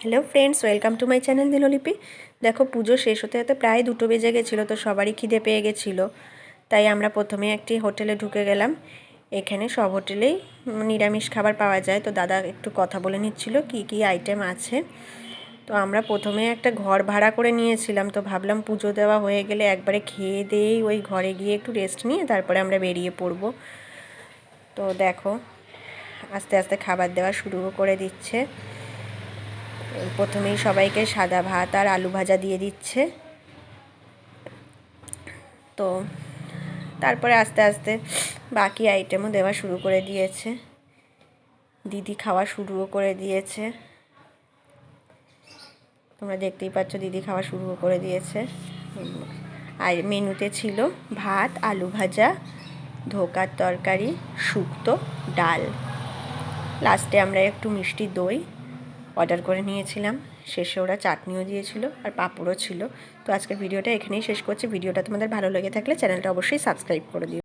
Hello friends, welcome to my channel Dinlipi. দেখো, পুজো শেষ হতে হতে প্রায় 2টো বেজে গেছিলো, তো সবারই খিদে পেয়ে গেছিলো। তাই আমরা প্রথমে একটি হোটেলে ঢুকে গেলাম। এখানে সব হোটেলেই নিরামিষ খাবার পাওয়া যায়, তো দাদা একটু কথা বলে নিচ্ছিল কী কী আইটেম আছে। তো আমরা প্রথমে একটা ঘর ভাড়া করে নিয়েছিলাম, তো ভাবলাম পুজো দেওয়া হয়ে গেলে একবারে খেয়ে দিয়েই ওই ঘরে গিয়ে একটু রেস্ট নিয়ে তারপরে আমরা বেরিয়ে পড়ব। তো দেখো, আস্তে আস্তে খাবার দেওয়া শুরু করে দিচ্ছে। প্রথমেই সবাইকে সাদা ভাত আর আলু ভাজা দিয়ে দিচ্ছে। তো তারপরে আস্তে আস্তে বাকি আইটেমও দেওয়া শুরু করে দিয়েছে। দিদি খাওয়া শুরুও করে দিয়েছে, তোমরা দেখতেই পাচ্ছ দিদি খাওয়া শুরুও করে দিয়েছে। আর মেনুতে ছিল ভাত, আলু ভাজা, ধোকার তরকারি, শুক্তো, ডাল। লাস্টে আমরা একটু মিষ্টি দই অর্ডার করে নিয়েছিলাম। শেষে ওরা চাটনিও দিয়েছিল আর পাঁপড়ও ছিল। তো আজকের ভিডিওটা এখানেই শেষ করছি। ভিডিওটা তোমাদের ভালো লেগে থাকলে চ্যানেলটা অবশ্যই সাবস্ক্রাইব করে দিও।